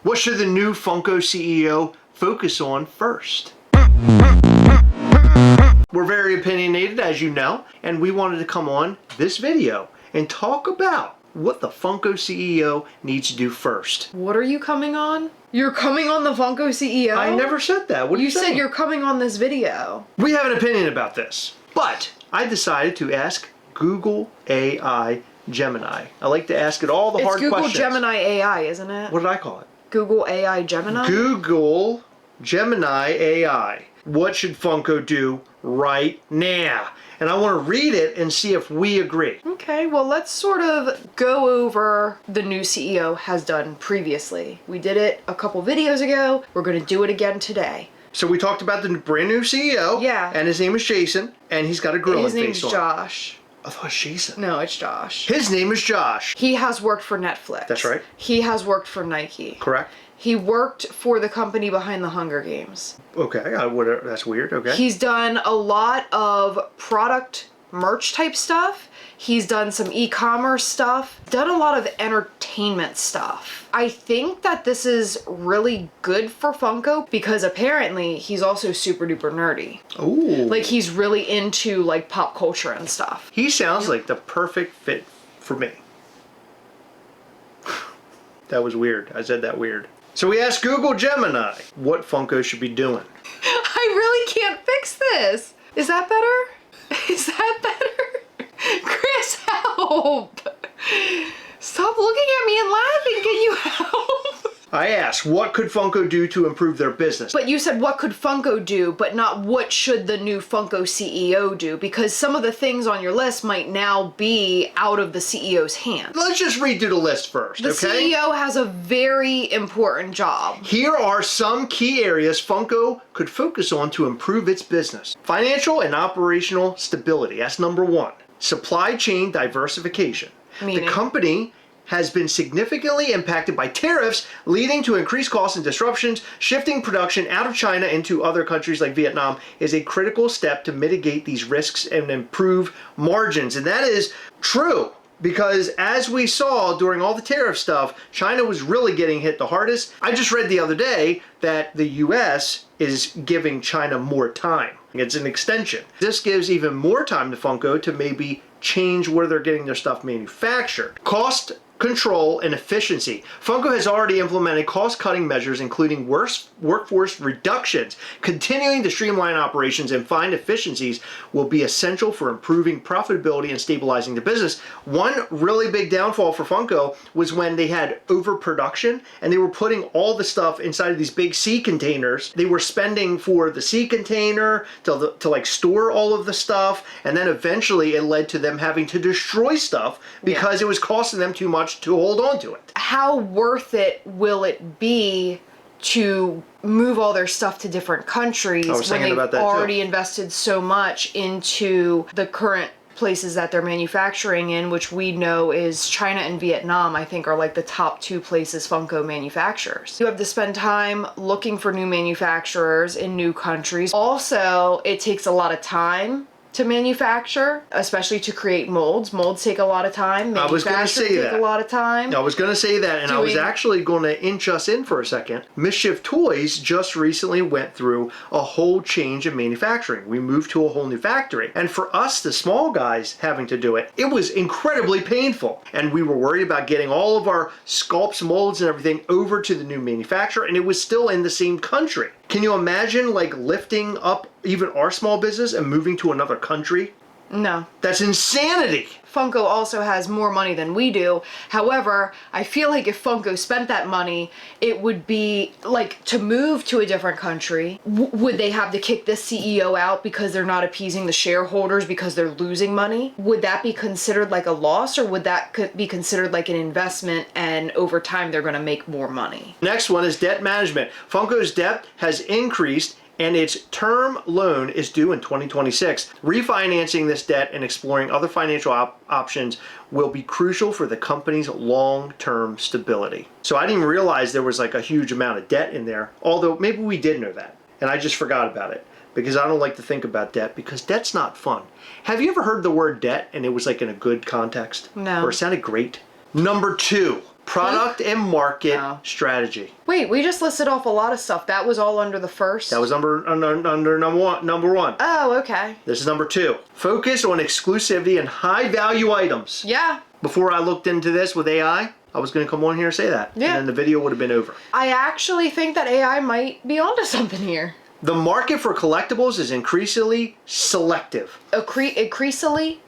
What should the new Funko CEO focus on first? We're very opinionated, as you know, and we wanted to come on this video and talk about what the Funko CEO needs to do first. What are you coming on? You're coming on the Funko CEO? I never said that. What are you saying? You said you're coming on this video. We have an opinion about this, but I decided to ask Google AI Gemini. I like to ask it all the hard questions. It's Google Gemini AI, isn't it? What did I call it? Google AI Gemini? Google Gemini AI. What should Funko do right now? And I want to read it and see if we agree. Okay, well, let's sort of go over the new CEO has done previously. We did it a couple videos ago. We're going to do it again today. So we talked about the brand new CEO. Yeah. And his name is Jason, and he's got a gorilla face on. His name's Josh. I thought it was Jason. No, it's Josh. His name is Josh. He has worked for Netflix. That's right. He has worked for Nike. Correct. He worked for the company behind the Hunger Games. Okay, that's weird, okay. He's done a lot of product merch type stuff. He's done some e-commerce stuff, done a lot of entertainment stuff. I think that this is really good for Funko because apparently he's also super duper nerdy. Ooh. Like he's really into like pop culture and stuff. He sounds like the perfect fit for me. That was weird. I said that weird. So we asked Google Gemini what Funko should be doing. I really can't fix this. Is that better? Is that better? Chris, help! Stop looking at me and laughing. Can you help? I asked, what could Funko do to improve their business? But you said, what could Funko do, but not what should the new Funko CEO do? Because some of the things on your list might now be out of the CEO's hands. Let's just read through the list first, The okay? CEO has a very important job. Here are some key areas Funko could focus on to improve its business. Financial and operational stability, that's number one. Supply chain diversification. Meaning? The company has been significantly impacted by tariffs, leading to increased costs and disruptions. Shifting production out of China into other countries like Vietnam is a critical step to mitigate these risks and improve margins. And that is true, because as we saw during all the tariff stuff, China was really getting hit the hardest. I just read the other day that the US is giving China more time. It's an extension. This gives even more time to Funko to maybe change where they're getting their stuff manufactured. Cost control and efficiency. Funko has already implemented cost-cutting measures, including workforce reductions. Continuing to streamline operations and find efficiencies will be essential for improving profitability and stabilizing the business. One really big downfall for Funko was when they had overproduction and they were putting all the stuff inside of these big sea containers. They were spending for the sea container to like store all of the stuff, and then eventually it led to them having to destroy stuff because it was costing them too much to hold on to it. How worth it will it be to move all their stuff to different countries when they've already invested so much into the current places that they're manufacturing in, which we know is China and Vietnam, I think, are like the top two places Funko manufactures. You have to spend time looking for new manufacturers in new countries. Also, it takes a lot of time to manufacture, especially to create molds. Molds take a lot of time. I was going to say that. Take a lot of time. I was going to say that, and I was actually going to inch us in for a second. Mischief Toys just recently went through a whole change in manufacturing. We moved to a whole new factory. And for us, the small guys having to do it, it was incredibly painful. And we were worried about getting all of our sculpts, molds, and everything over to the new manufacturer, and it was still in the same country. Can you imagine like lifting up even our small business and moving to another country? No. That's insanity. Funko also has more money than we do. However, I feel like if Funko spent that money, it would be like to move to a different country. Would they have to kick this CEO out because they're not appeasing the shareholders because they're losing money? Would that be considered like a loss, or would that be considered like an investment and over time they're going to make more money? Next one is debt management. Funko's debt has increased and its term loan is due in 2026. Refinancing this debt and exploring other financial options will be crucial for the company's long-term stability. So I didn't realize there was like a huge amount of debt in there, although maybe we did know that, and I just forgot about it because I don't like to think about debt because debt's not fun. Have you ever heard the word debt and it was like in a good context? No. Or it sounded great? Number two, Product and market strategy. Wait, we just listed off a lot of stuff. That was all under the first? That was number one. Oh, okay. This is number 2. Focus on exclusivity and high value items. Yeah. Before I looked into this with AI, I was going to come on here and say that. Yeah. And then the video would have been over. I actually think that AI might be onto something here. The market for collectibles is increasingly selective. Increasingly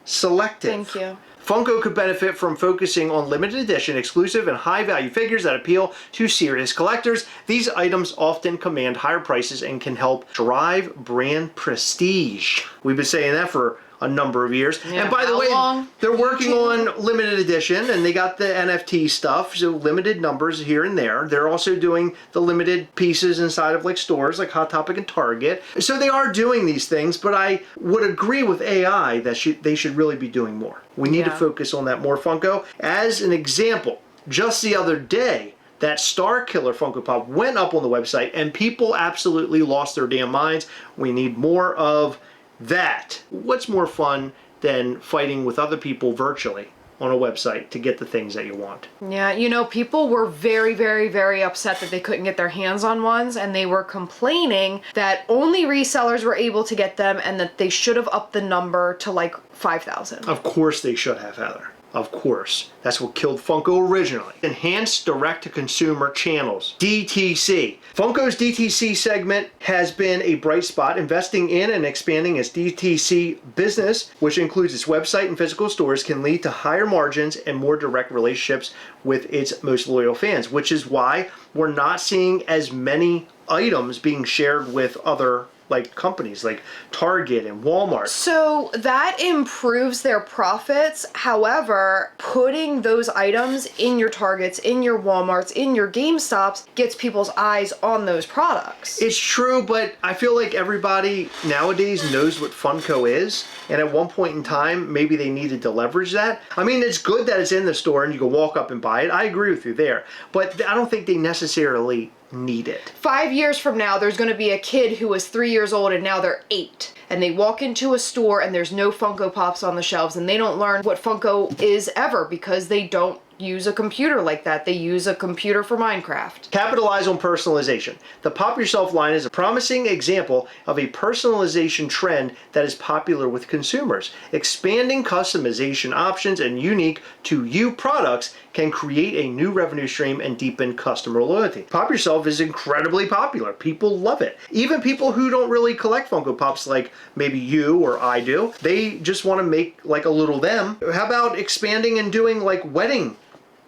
selective. Thank you. Funko could benefit from focusing on limited edition, exclusive, and high-value figures that appeal to serious collectors. These items often command higher prices and can help drive brand prestige. We've been saying that for a number of years. Yeah, and by the way, they're working on limited edition, and they got the NFT stuff, so limited numbers here and there. They're also doing the limited pieces inside of like stores like Hot Topic and Target. So they are doing these things, but I would agree with AI that they should really be doing more. We need to focus on that more, Funko. As an example, just the other day, that Star Killer Funko Pop went up on the website and people absolutely lost their damn minds. We need more of that. What's more fun than fighting with other people virtually on a website to get the things that you want? Yeah, you know, people were very, very, very upset that they couldn't get their hands on ones, and they were complaining that only resellers were able to get them and that they should have upped the number to like 5,000. Of course they should have, Heather. Of course. That's what killed Funko originally. Enhanced direct-to-consumer channels, DTC. Funko's DTC segment has been a bright spot, investing in and expanding its DTC business, which includes its website and physical stores, can lead to higher margins and more direct relationships with its most loyal fans, which is why we're not seeing as many items being shared with other like companies like Target and Walmart. So that improves their profits. However, putting those items in your Targets, in your Walmarts, in your GameStops gets people's eyes on those products. It's true, but I feel like everybody nowadays knows what Funko is, and at one point in time, maybe they needed to leverage that. I mean, it's good that it's in the store and you can walk up and buy it. I agree with you there, but I don't think they necessarily need it. 5 years from now, there's going to be a kid who was 3 years old and now they're 8. And they walk into a store and there's no Funko Pops on the shelves, and they don't learn what Funko is ever because they don't use a computer like that. They use a computer for Minecraft. Capitalize on personalization. The Pop Yourself line is a promising example of a personalization trend that is popular with consumers. Expanding customization options and unique to you products can create a new revenue stream and deepen customer loyalty. Pop Yourself is incredibly popular. People love it. Even people who don't really collect Funko Pops like maybe you or I do, they just want to make like a little them. How about expanding and doing like wedding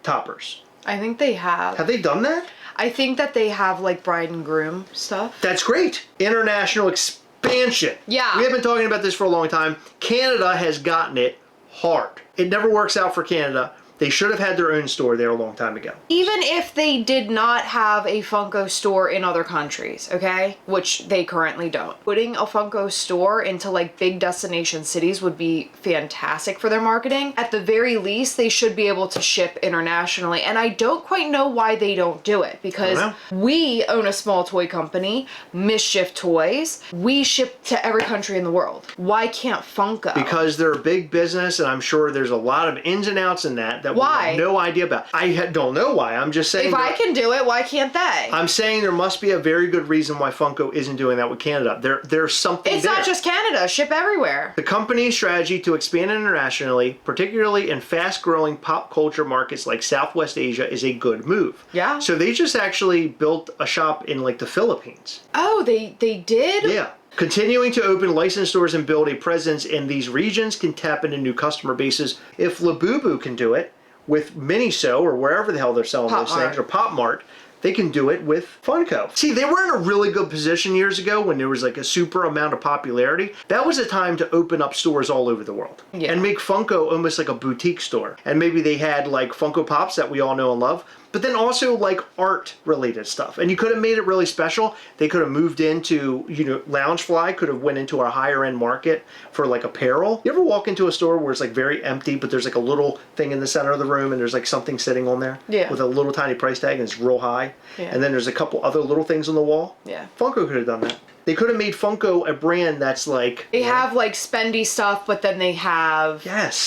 toppers? I think they have. Have they done that? I think that they have like bride and groom stuff. That's great. International expansion. Yeah. We have been talking about this for a long time. Canada has gotten it hard. It never works out for Canada. They should have had their own store there a long time ago. Even if they did not have a Funko store in other countries, okay? Which they currently don't. Putting a Funko store into like big destination cities would be fantastic for their marketing. At the very least, they should be able to ship internationally. And I don't quite know why they don't do it, because we own a small toy company, Mischief Toys. We ship to every country in the world. Why can't Funko? Because they're a big business, and I'm sure there's a lot of ins and outs in that we have no idea about. I don't know why. I'm just saying. If I can do it, why can't they? I'm saying there must be a very good reason why Funko isn't doing that with Canada. There's something It's not just Canada. Ship everywhere. The company's strategy to expand internationally, particularly in fast-growing pop culture markets like Southwest Asia, is a good move. Yeah. So they just actually built a shop in like the Philippines. Oh, they did? Yeah. Continuing to open licensed stores and build a presence in these regions can tap into new customer bases. If Labubu can do it with Miniso or wherever the hell they're selling those things, or Pop Mart, they can do it with Funko. See, they were in a really good position years ago when there was like a super amount of popularity. That was a time to open up stores all over the world and make Funko almost like a boutique store. And maybe they had like Funko Pops that we all know and love, but then also like art related stuff. And you could have made it really special. They could have moved into, you know, Loungefly could have went into our higher end market for like apparel. You ever walk into a store where it's like very empty, but there's like a little thing in the center of the room and there's like something sitting on there with a little tiny price tag and it's real high. And then there's a couple other little things on the wall. Yeah. Funko could have done that. They could have made Funko a brand that's like... They have like spendy stuff, but then they have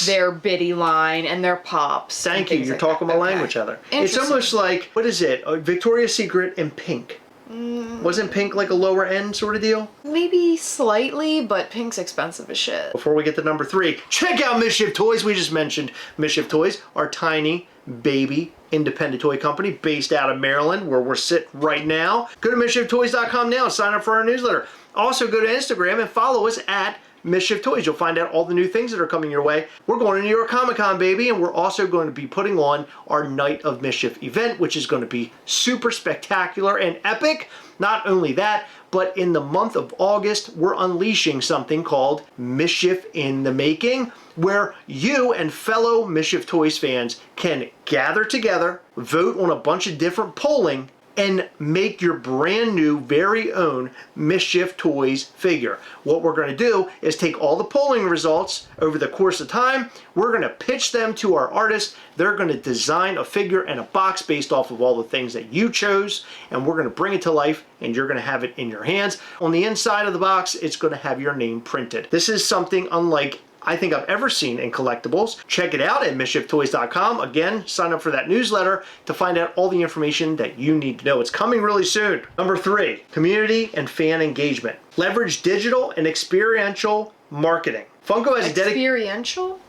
their biddy line and their pops. Thank you. You're talking my language, Heather. It's almost like, what is it? Victoria's Secret and pink. Wasn't pink like a lower end sort of deal? Maybe slightly, but pink's expensive as shit. Before we get to number 3, check out Mischief Toys. We just mentioned Mischief Toys, our tiny baby independent toy company based out of Maryland, where we're sitting right now. Go to MischiefToys.com now and sign up for our newsletter. Also go to Instagram and follow us at Mischief Toys. You'll find out all the new things that are coming your way. We're going to New York Comic Con, baby, and we're also going to be putting on our Night of Mischief event, which is going to be super spectacular and epic. Not only that, but in the month of August, we're unleashing something called Mischief in the Making, where you and fellow Mischief Toys fans can gather together, vote on a bunch of different polling, and make your brand new very own Mischief Toys figure. What we're going to do is take all the polling results over the course of time, we're going to pitch them to our artists, they're going to design a figure and a box based off of all the things that you chose, and we're going to bring it to life and you're going to have it in your hands. On the inside of the box, it's going to have your name printed. This is something unlike I think I've ever seen in collectibles. Check it out at MischiefToys.com. Again, sign up for that newsletter to find out all the information that you need to know. It's coming really soon. Number 3, community and fan engagement. Leverage digital and experiential marketing. Funko has a dedicated... Experiential?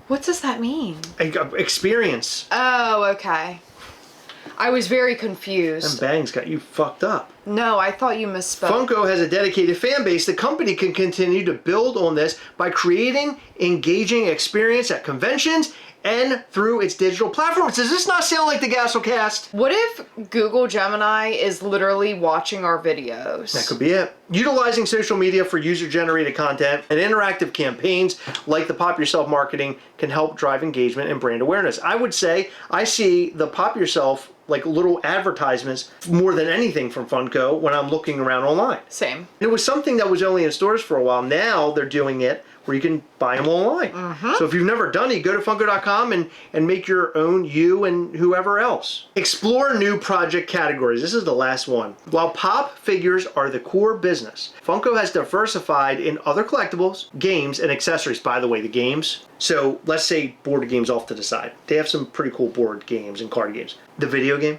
What does that mean? Experience. Oh, okay. I was very confused. And bangs got you fucked up. No, I thought you misspoke. Funko has a dedicated fan base. The company can continue to build on this by creating engaging experience at conventions and through its digital platforms. Does this not sound like the Gastlecast? What if Google Gemini is literally watching our videos? That could be it. Utilizing social media for user-generated content and interactive campaigns like the Pop Yourself marketing can help drive engagement and brand awareness. I would say I see the Pop Yourself like little advertisements more than anything from Funko when I'm looking around online. Same. It was something that was only in stores for a while. Now they're doing it where you can buy them online. So if you've never done it, go to Funko.com and make your own, you and whoever else. Explore new project categories. This is the last one. While pop figures are the core business, Funko has diversified in other collectibles, games, and accessories. By the way, the games. So let's say board games off to the side. They have some pretty cool board games and card games. The video game.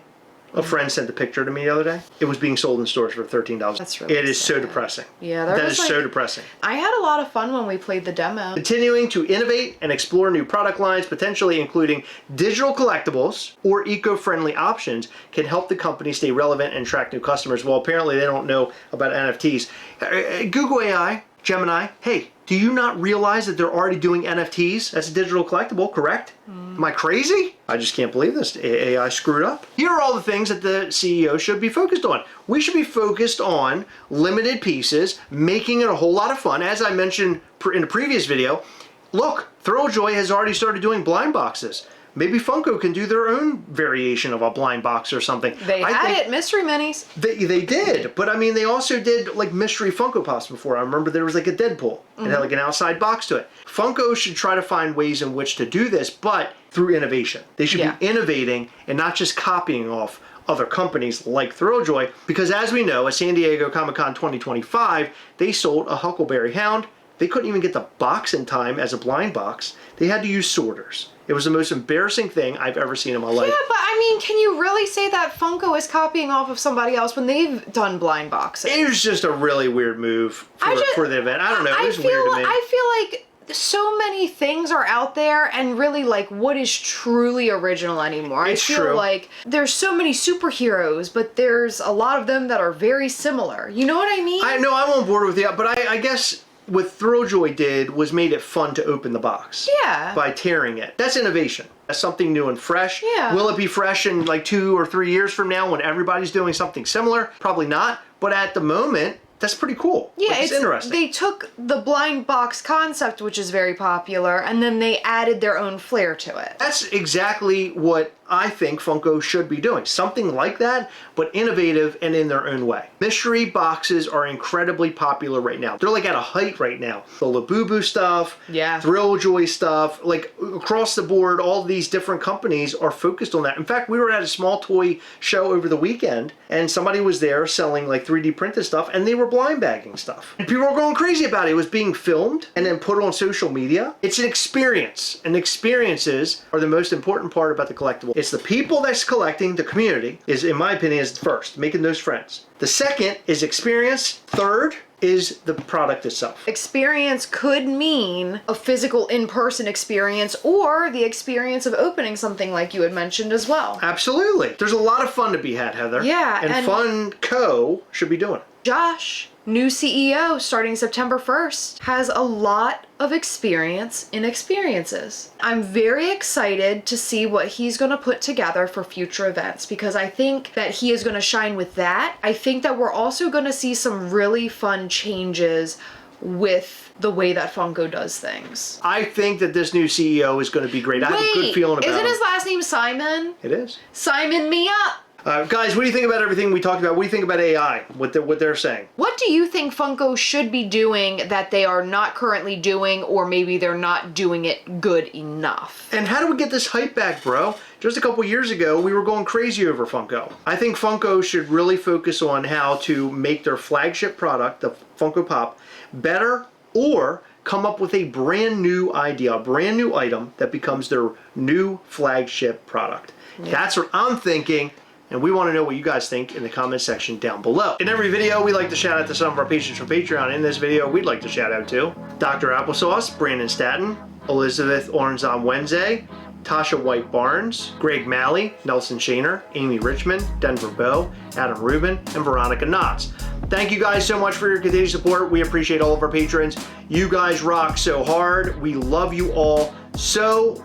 A friend sent the picture to me the other day. It was being sold in stores for $13. That's really It is sad. so depressing. Yeah, that is so depressing. I had a lot of fun when we played the demo. Continuing to innovate and explore new product lines, potentially including digital collectibles or eco-friendly options, can help the company stay relevant and attract new customers. Well, apparently they don't know about NFTs. Google AI, Gemini, hey, do you not realize that they're already doing NFTs? That's a digital collectible, correct? Am I crazy? I just can't believe this. AI screwed up. Here are all the things that the CEO should be focused on. We should be focused on limited pieces, making it a whole lot of fun. As I mentioned in a previous video, look, Thrilljoy has already started doing blind boxes. Maybe Funko can do their own variation of a blind box or something. They had it, mystery minis. They did, but I mean, they also did like mystery Funko Pops before. I remember there was like a Deadpool. It had like an outside box to it. Funko should try to find ways in which to do this, but through innovation. They should be innovating and not just copying off other companies like Thrilljoy, because as we know, at San Diego Comic-Con 2025, they sold a Huckleberry Hound. They couldn't even get the box in time as a blind box. They had to use sorters. It was the most embarrassing thing I've ever seen in my life. Yeah, but I mean, can you really say that Funko is copying off of somebody else when they've done blind boxes? It was just a really weird move for the event. I don't know. It was weird to me. I feel like so many things are out there, and really, like, what is truly original anymore? It's I feel true. like there's so many superheroes, but there's a lot of them that are very similar. You know what I mean? I know, I'm on board with you, but I guess what Thrilljoy did was made it fun to open the box. Yeah. By tearing it. That's innovation. That's something new and fresh. Yeah. Will it be fresh in like 2 or 3 years from now when everybody's doing something similar? Probably not. But at the moment, that's pretty cool. Yeah, it's interesting. They took the blind box concept, which is very popular, and then they added their own flair to it. That's exactly what I think Funko should be doing. Something like that, but innovative and in their own way. Mystery boxes are incredibly popular right now. They're like at a height right now. The Labubu stuff, yeah, Thrill Joy stuff, like across the board, all these different companies are focused on that. In fact, we were at a small toy show over the weekend and somebody was there selling like 3D printed stuff and they were blind bagging stuff. And people were going crazy about it. It was being filmed and then put on social media. It's an experience, and experiences are the most important part about the collectible. It's the people that's collecting, the community, is, in my opinion, is first, making those friends. The second is experience. Third is the product itself. Experience could mean a physical in-person experience or the experience of opening something like you had mentioned as well. Absolutely. There's a lot of fun to be had, Heather. Yeah. And Funko should be doing it. Josh, new CEO starting September 1st, has a lot of experience in experiences. I'm very excited to see what he's going to put together for future events because I think that he is going to shine with that. I think that we're also going to see some really fun changes with the way that Funko does things. I think that this new CEO is going to be great. I have a good feeling about him. Isn't his last name Simon? It is. Simon me up. Guys, what do you think about everything we talked about? What do you think about AI, what they're saying? What do you think Funko should be doing that they are not currently doing, or maybe they're not doing it good enough? And how do we get this hype back, bro? Just a couple years ago, we were going crazy over Funko. I think Funko should really focus on how to make their flagship product, the Funko Pop, better, or come up with a brand new idea, a brand new item that becomes their new flagship product. Yeah. That's what I'm thinking. And we want to know what you guys think in the comment section down below. In every video, we like to shout out to some of our patrons from Patreon. In this video, we'd like to shout out to Dr. Applesauce, Brandon Staton, Elizabeth Orange on Wednesday, Tasha White Barnes, Greg Malley, Nelson Shaner, Amy Richmond, Denver Bow, Adam Rubin, and Veronica Knotts. Thank you guys so much for your continued support. We appreciate all of our patrons. You guys rock so hard. We love you all so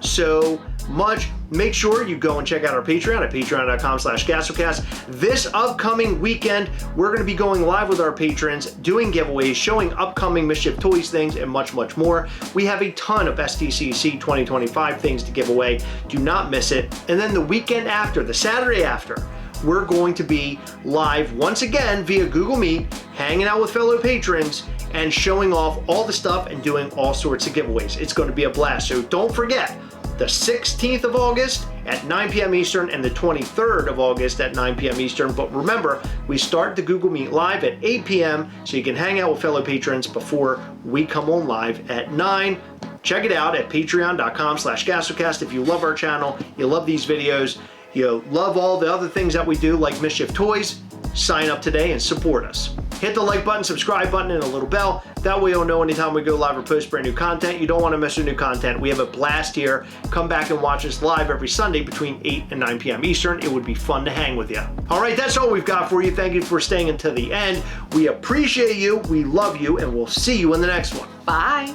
much. Make sure you go and check out our Patreon at patreon.com/Gastlecast. This upcoming weekend, we're going to be going live with our patrons, doing giveaways, showing upcoming Mischief Toys things, and much more. We have a ton of STCC 2025 things to give away. Do not miss it. And then the weekend after, the Saturday after, we're going to be live once again via Google Meet, hanging out with fellow patrons and showing off all the stuff and doing all sorts of giveaways. It's going to be a blast. So don't forget, the 16th of August at 9 p.m. Eastern and the 23rd of August at 9 p.m. Eastern. But remember, we start the Google Meet live at 8 p.m. so you can hang out with fellow patrons before we come on live at 9. Check it out at patreon.com/Gastlecast. If you love our channel, you love these videos, you love all the other things that we do like Mischief Toys, sign up today and support us. Hit the like button, subscribe button, and a little bell. That way you'll know anytime we go live or post brand new content. You don't want to miss our new content. We have a blast here. Come back and watch us live every Sunday between 8 and 9 p.m. Eastern. It would be fun to hang with you. All right, that's all we've got for you. Thank you for staying until the end. We appreciate you, we love you, and we'll see you in the next one. Bye.